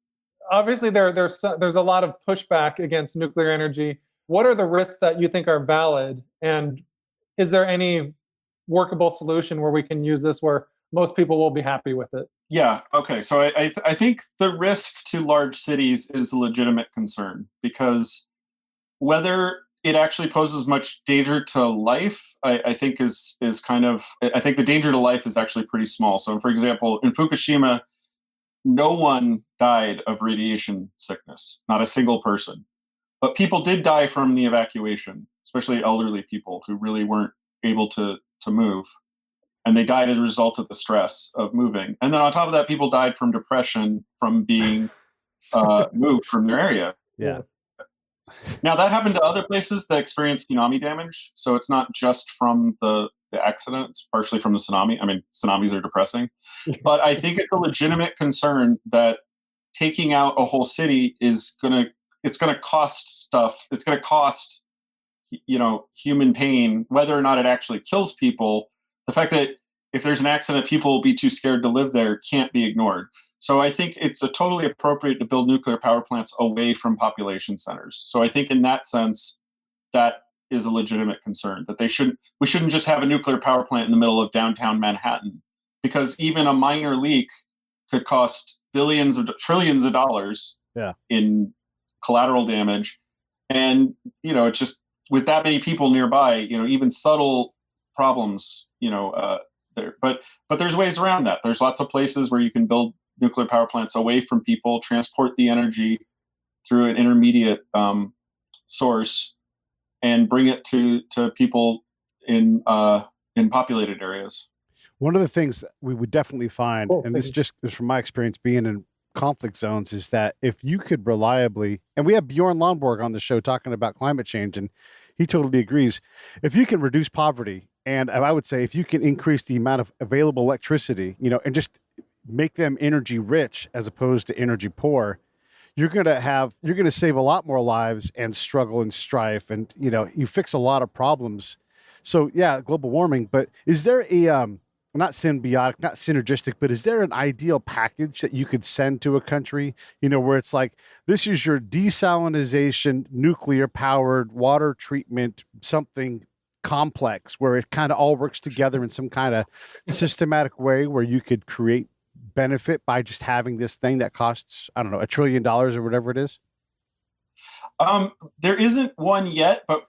Obviously, there's a lot of pushback against nuclear energy. What are the risks that you think are valid, and is there any workable solution where we can use this where most people will be happy with it? Yeah. Okay. So I think the risk to large cities is a legitimate concern, because whether it actually poses much danger to life, I think is kind of. I think the danger to life is actually pretty small. So, for example, in Fukushima, no one died of radiation sickness, not a single person. But people did die from the evacuation, especially elderly people who really weren't able to move. And they died as a result of the stress of moving. And then on top of that, people died from depression from being moved from their area. Yeah. Now that happened to other places that experienced tsunami damage, so it's not just from the accident; it's partially from the tsunami. I mean, tsunamis are depressing, but I think it's a legitimate concern that taking out a whole city is gonna cost stuff. It's gonna cost human pain, whether or not it actually kills people. The fact that if there's an accident, people will be too scared to live there can't be ignored. So I think it's totally appropriate to build nuclear power plants away from population centers. So I think in that sense, that is a legitimate concern that we shouldn't just have a nuclear power plant in the middle of downtown Manhattan, because even a minor leak could cost trillions of dollars in collateral damage. And, it's just with that many people nearby, even subtle problems, there. But there's ways around that. There's lots of places where you can build nuclear power plants away from people, transport the energy through an intermediate source, and bring it to people in populated areas. One of the things that we would definitely find, and this just is from my experience being in conflict zones, is that if you could reliably, and we have Bjorn Lomborg on the show talking about climate change, and he totally agrees, if you can reduce poverty, and I would say if you can increase the amount of available electricity, and just make them energy rich as opposed to energy poor, you're going to save a lot more lives and struggle and strife, and you fix a lot of problems. So yeah, global warming, but is there a not symbiotic, not synergistic, but is there an ideal package that you could send to a country, where it's like, this is your desalination, nuclear powered water treatment, something complex where it kind of all works together in some kind of systematic way where you could create benefit by just having this thing that costs, I don't know, $1 trillion or whatever it is? There isn't one yet, but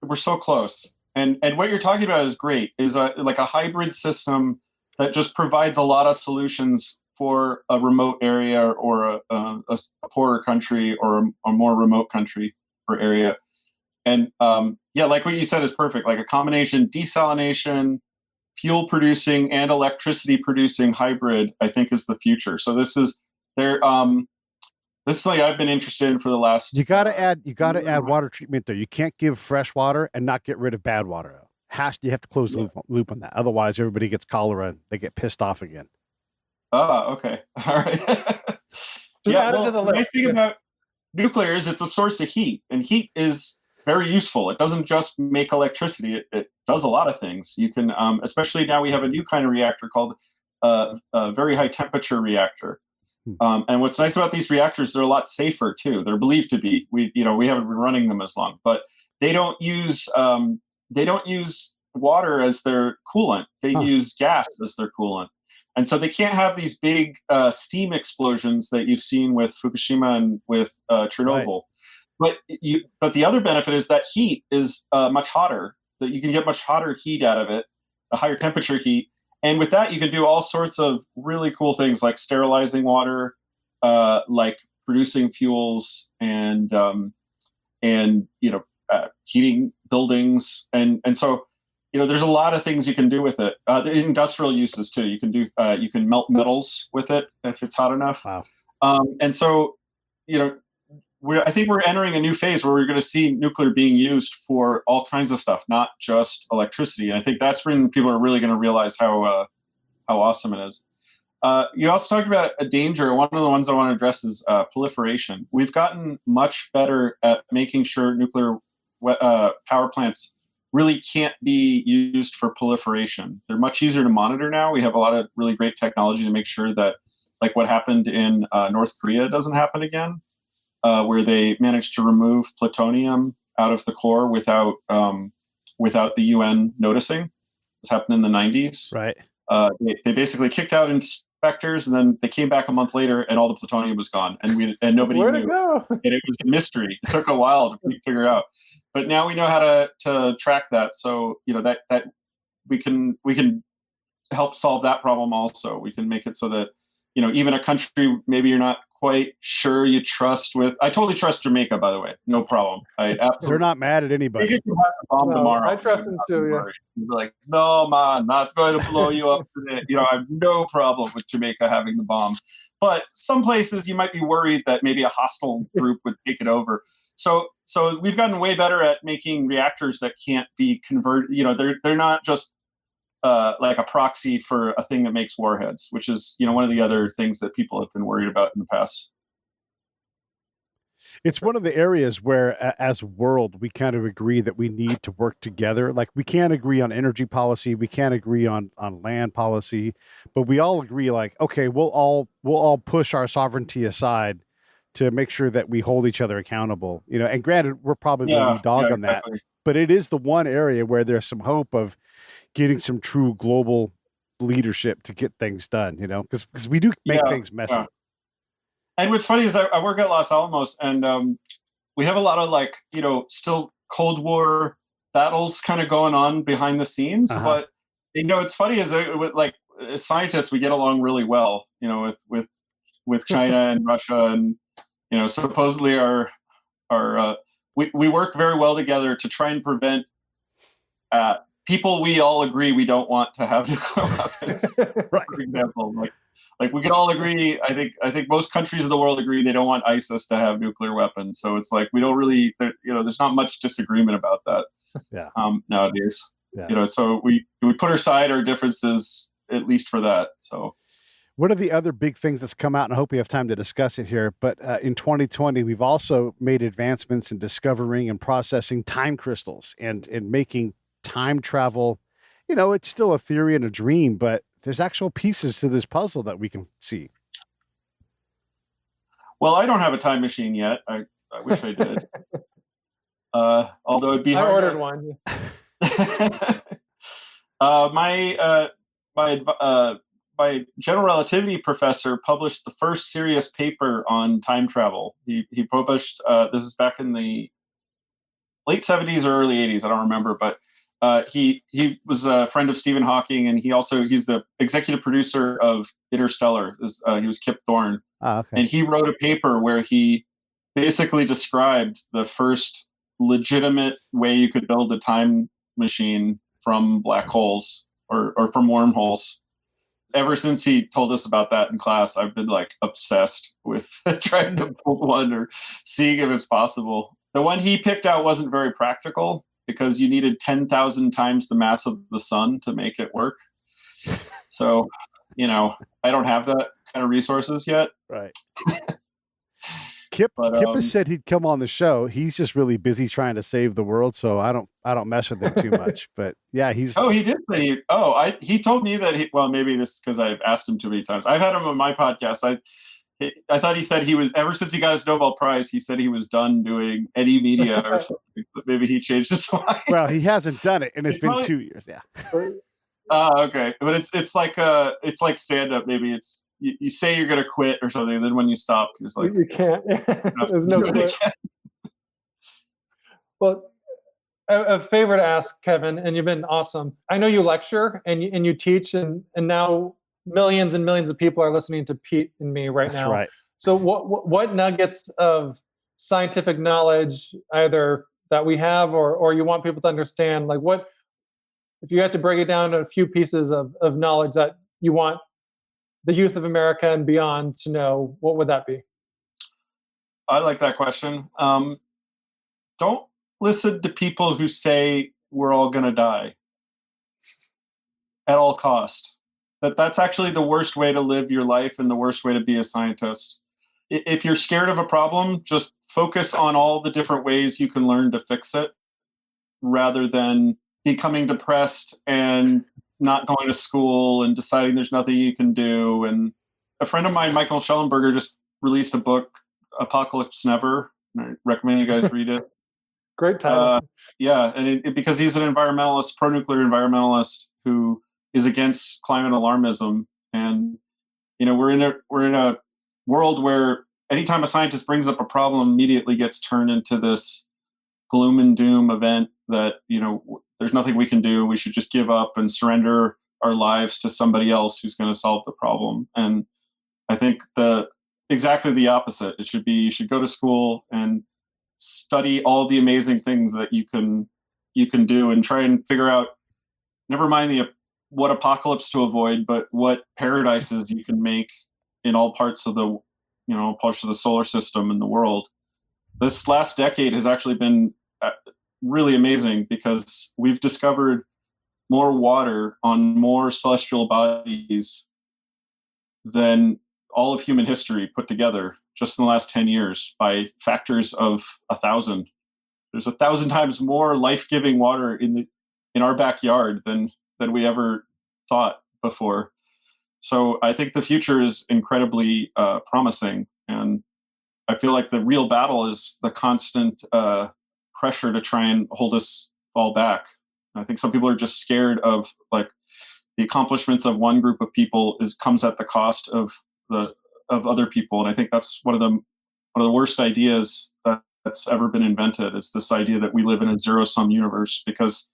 we're so close. And what you're talking about is great, is like a hybrid system that just provides a lot of solutions for a remote area or a poorer country or a more remote country or area. And like what you said is perfect, like a combination desalination, fuel producing and electricity producing hybrid, I think is the future. So this is something I've been interested in for the last. You got to add water treatment though. You can't give fresh water and not get rid of bad water. You have to close the loop on that. Otherwise, everybody gets cholera and they get pissed off again. Oh, okay, all right. The nice thing about nuclear is it's a source of heat, and heat is very useful. It doesn't just make electricity; it does a lot of things. You can, especially now, we have a new kind of reactor called a very high temperature reactor. And what's nice about these reactors, they're a lot safer too. They're believed to be. We haven't been running them as long, but they don't use water as their coolant. They use gas as their coolant, and so they can't have these big steam explosions that you've seen with Fukushima and with Chernobyl. Right. But the other benefit is that heat is much hotter. That you can get much hotter heat out of it, a higher temperature heat. And with that, you can do all sorts of really cool things like sterilizing water, like producing fuels, and heating buildings, and so there's a lot of things you can do with it. There's industrial uses too. You can melt metals with it if it's hot enough. Wow. And so I think we're entering a new phase where we're going to see nuclear being used for all kinds of stuff, not just electricity. And I think that's when people are really going to realize how awesome it is. You also talked about a danger. One of the ones I want to address is proliferation. We've gotten much better at making sure nuclear power plants really can't be used for proliferation. They're much easier to monitor now. We have a lot of really great technology to make sure that, like what happened in North Korea, doesn't happen again. Where they managed to remove plutonium out of the core without the UN noticing. This happened in the 90s. Right. They basically kicked out inspectors, and then they came back a month later, and all the plutonium was gone, and nobody Where'd knew. it go? And it was a mystery. It took a while to figure out, but now we know how to track that. So that we can help solve that problem. Also, we can make it so that even a country maybe you're not quite sure you trust with. I totally trust Jamaica, by the way. No problem. I absolutely. They're not mad at anybody. They can have the bomb tomorrow. I trust them too. Yeah. You'd be like, no, man, that's going to blow you up today. I have no problem with Jamaica having the bomb. But some places you might be worried that maybe a hostile group would take it over. So we've gotten way better at making reactors that can't be converted. They're not just like a proxy for a thing that makes warheads, which is one of the other things that people have been worried about in the past. It's one of the areas where, as a world, we kind of agree that we need to work together. Like, we can't agree on energy policy, we can't agree on land policy, but we all agree, like, okay, we'll all push our sovereignty aside to make sure that we hold each other accountable. And granted, we're probably the lead dog on that, exactly. but it is the one area where there's some hope of getting some true global leadership to get things done. Because we do make things messy. Yeah. And what's funny is I work at Los Alamos, and we have a lot of still Cold War battles kind of going on behind the scenes. Uh-huh. But it's funny is as scientists we get along really well. With China and Russia, and supposedly we work very well together to try and prevent people we all agree we don't want to have nuclear weapons. Right. For example, like we can all agree. I think most countries of the world agree they don't want ISIS to have nuclear weapons. So it's like we don't really, there's not much disagreement about that. Yeah. Nowadays. Yeah. So we put aside our differences at least for that. So. One of the other big things that's come out, and I hope we have time to discuss it here, but in 2020, we've also made advancements in discovering and processing time crystals and making time travel. It's still a theory and a dream, but there's actual pieces to this puzzle that we can see. Well, I don't have a time machine yet. I wish I did. Although it'd be hard. I ordered one. My general relativity professor published the first serious paper on time travel. He published, this is back in the late 70s or early 80s, I don't remember, but he was a friend of Stephen Hawking, and he's the executive producer of Interstellar. He was Kip Thorne. Oh, okay. And he wrote a paper where he basically described the first legitimate way you could build a time machine from black holes or from wormholes. Ever since he told us about that in class, I've been obsessed with trying to build one or seeing if it's possible. The one he picked out wasn't very practical because you needed 10,000 times the mass of the sun to make it work. So, I don't have that kind of resources yet. Right. Kip has said he'd come on the show. He's just really busy trying to save the world, so I don't mess with him too much. But yeah, he's. Oh, he did say. He told me that maybe this because I've asked him too many times. I've had him on my podcast. I thought he said he was, ever since he got his Nobel Prize, he said he was done doing any media or something. But maybe he changed his mind. Well, he hasn't done it, and it's been 2 years. Yeah. Okay, but it's like stand up. Maybe it's you say you're gonna quit or something, and then when you stop, it's like you can't. There's no quit. Well, a favor to ask, Kevin, and you've been awesome. I know you lecture and you teach, and now millions and millions of people are listening to Pete and me right now. That's right. So what nuggets of scientific knowledge either that we have or you want people to understand, like what, if you had to break it down to a few pieces of knowledge that you want the youth of America and beyond to know, what would that be? I like that question. Don't listen to people who say we're all going to die at all cost. That's actually the worst way to live your life and the worst way to be a scientist. If you're scared of a problem, just focus on all the different ways you can learn to fix it rather than becoming depressed and not going to school and deciding there's nothing you can do. And a friend of mine, Michael Schellenberger, just released a book, Apocalypse Never. I recommend you guys read it. Great title. Yeah, and because he's an environmentalist, pro-nuclear environmentalist who is against climate alarmism. And we're in a world where anytime a scientist brings up a problem, immediately gets turned into this gloom and doom event that there's nothing we can do. We should just give up and surrender our lives to somebody else who's going to solve the problem. And I think exactly the opposite. It should be, you should go to school and study all the amazing things that you can do and try and figure out, never mind what apocalypse to avoid, but what paradises you can make in all parts of the solar system and the world. this last decade has actually been really amazing because we've discovered more water on more celestial bodies than all of human history put together just in the last 10 years by factors of 1,000. There's 1,000 times more life-giving water in our backyard than we ever thought before. So I think the future is incredibly promising, and I feel like the real battle is the constant pressure to try and hold us all back. I think some people are just scared of like the accomplishments of one group of people comes at the cost of other people, and I think that's one of the worst ideas that's ever been invented. Is this idea that we live in a zero-sum universe? Because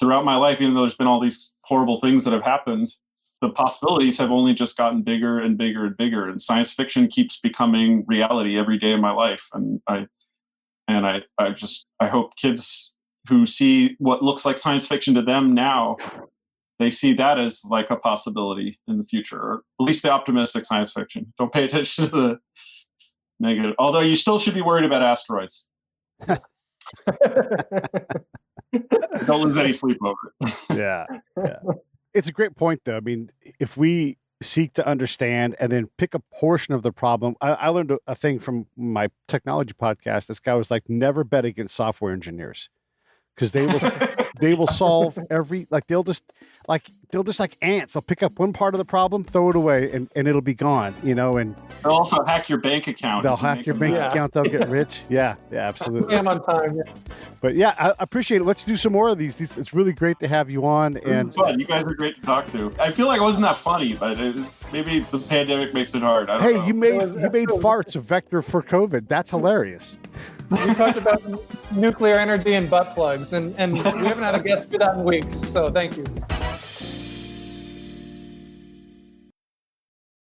throughout my life, even though there's been all these horrible things that have happened, the possibilities have only just gotten bigger and bigger and bigger, and science fiction keeps becoming reality every day of my life. And I hope kids who see what looks like science fiction to them now, they see that as like a possibility in the future, or at least the optimistic science fiction. Don't pay attention to the negative, although you still should be worried about asteroids. Don't lose any sleep over it. Yeah. It's a great point, though. I mean, if we seek to understand and then pick a portion of the problem, I learned a thing from my technology podcast. This guy was like, never bet against software engineers, because they will solve every, like they'll just like ants. They'll pick up one part of the problem, throw it away, and it'll be gone. And they'll also hack your bank account. They'll hack your bank account. They'll get rich. Yeah, absolutely. I'm on time. Yeah. But yeah, I appreciate it. Let's do some more of these. It's really great to have you on. And fun. You guys are great to talk to. I feel like it wasn't that funny, but maybe the pandemic makes it hard. I don't know. You made farts a vector for COVID. That's hilarious. We talked about nuclear energy and butt plugs, and we haven't had a guest do that in weeks. So thank you.